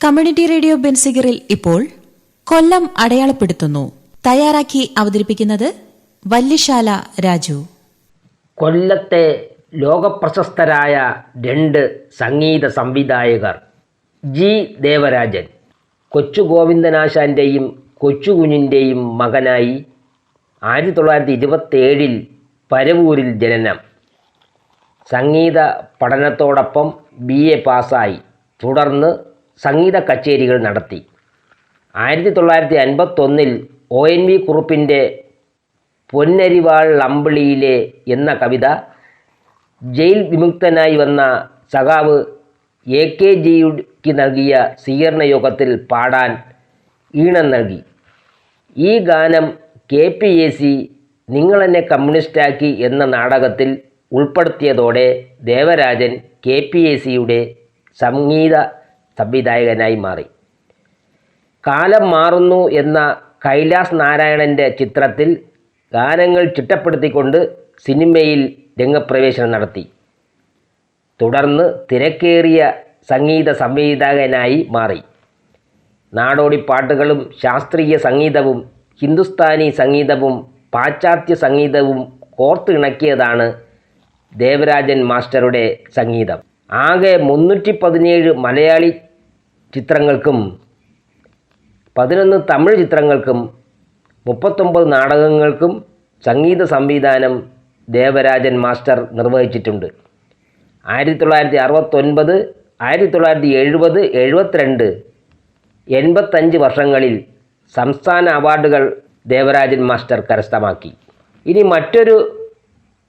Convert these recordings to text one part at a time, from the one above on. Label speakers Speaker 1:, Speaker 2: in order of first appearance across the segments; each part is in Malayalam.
Speaker 1: കമ്മ്യൂണിറ്റി റേഡിയോ ബെൻസിഗറിൽ ഇപ്പോൾ കൊല്ലം അടയാളപ്പെടുത്തുന്നു. തയ്യാറാക്കി അവതരിപ്പിക്കുന്നത് വല്യശാല രാജു.
Speaker 2: കൊല്ലത്തെ ലോകപ്രശസ്തരായ രണ്ട് സംഗീത സംവിധായകർ ജി ദേവരാജൻ, കൊച്ചു ഗോവിന്ദനാശാന്റെയും കൊച്ചുകുഞ്ഞിൻ്റെയും മകനായി 1927 പരവൂരിൽ ജനനം. സംഗീത പഠനത്തോടൊപ്പം BA പാസ്സായി. തുടർന്ന് സംഗീത കച്ചേരികൾ നടത്തി. 1951 ONV കുറുപ്പിൻ്റെ പൊന്നരിവാൾ അമ്പിളിയിലെ എന്ന കവിത ജയിൽ വിമുക്തനായി വന്ന സഖാവ് AKGക്ക് നൽകിയ സ്വീകരണ യോഗത്തിൽ പാടാൻ ഈണം നൽകി. ഈ ഗാനം KPAC നിങ്ങളെന്നെ കമ്മ്യൂണിസ്റ്റാക്കി എന്ന നാടകത്തിൽ ഉൾപ്പെടുത്തിയതോടെ ദേവരാജൻ KPACയുടെ സംഗീത സംവിധായകനായി മാറി. കാലം മാറുന്നു എന്ന കൈലാസ് നാരായണൻ്റെ ചിത്രത്തിൽ ഗാനങ്ങൾ ചിട്ടപ്പെടുത്തിക്കൊണ്ട് സിനിമയിൽ രംഗപ്രവേശനം നടത്തി. തുടർന്ന് തിരക്കേറിയ സംഗീത സംവിധായകനായി മാറി. നാടോടിപ്പാട്ടുകളും ശാസ്ത്രീയ സംഗീതവും ഹിന്ദുസ്ഥാനി സംഗീതവും പാശ്ചാത്യ സംഗീതവും കോർത്തിണക്കിയതാണ് ദേവരാജൻ മാസ്റ്ററുടെ സംഗീതം. ആകെ 317 മലയാളി ചിത്രങ്ങൾക്കും 11 തമിഴ് ചിത്രങ്ങൾക്കും 39 നാടകങ്ങൾക്കും സംഗീത സംവിധാനം ദേവരാജൻ മാസ്റ്റർ നിർവഹിച്ചിട്ടുണ്ട്. 1969, 1970, 72, 85 വർഷങ്ങളിൽ സംസ്ഥാന അവാർഡുകൾ ദേവരാജൻ മാസ്റ്റർ കരസ്ഥമാക്കി. ഇനി മറ്റൊരു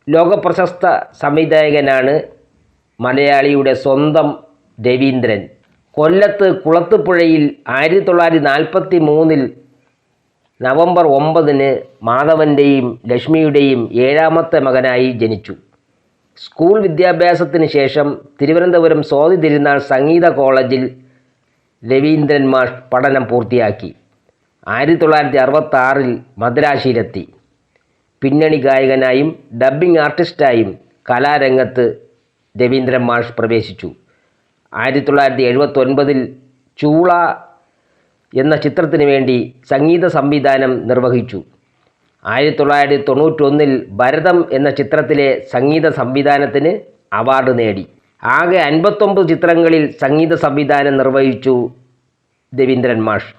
Speaker 2: ലോകപ്രശസ്ത സംവിധായകനാണ് മലയാളിയുടെ സ്വന്തം രവീന്ദ്രൻ. കൊല്ലത്ത് കുളത്തുപുഴയിൽ 1943 നവംബർ 9 മാധവൻ്റെയും ലക്ഷ്മിയുടെയും 7ാമത്തെ മകനായി ജനിച്ചു. സ്കൂൾ വിദ്യാഭ്യാസത്തിന് ശേഷം തിരുവനന്തപുരം സ്വാതി തിരുനാൾ സംഗീത കോളേജിൽ രവീന്ദ്രൻ മാഷ് പഠനം പൂർത്തിയാക്കി. 1966 മദ്രാശിയിലെത്തി. പിന്നണി ഗായകനായും ഡബ്ബിംഗ് ആർട്ടിസ്റ്റായും കലാരംഗത്ത് രവീന്ദ്രൻ മാഷ് പ്രവേശിച്ചു. 1979 ചൂള എന്ന ചിത്രത്തിന് വേണ്ടി സംഗീത സംവിധാനം നിർവഹിച്ചു. 1991 ഭരതം എന്ന ചിത്രത്തിലെ സംഗീത സംവിധാനത്തിന് അവാർഡ് നേടി. ആകെ 59 ചിത്രങ്ങളിൽ സംഗീത സംവിധാനം നിർവഹിച്ചു രവീന്ദ്രൻ മാഷ്.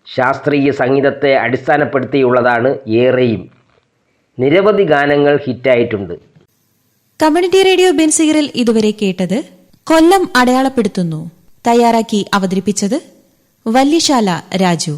Speaker 2: ശാസ്ത്രീയ സംഗീതത്തെ അടിസ്ഥാനപ്പെടുത്തിയുള്ളതാണ് ഏറെയും. നിരവധി ഗാനങ്ങൾ ഹിറ്റായിട്ടുണ്ട്.
Speaker 1: കമ്മ്യൂണിറ്റി റേഡിയോ ബെൻസിഗറിൽ ഇതുവരെ കേട്ടത് കൊല്ലം അടയാളപ്പെടുത്തുന്നു. തയ്യാറാക്കി അവതരിപ്പിച്ചത് വല്യശാല രാജു.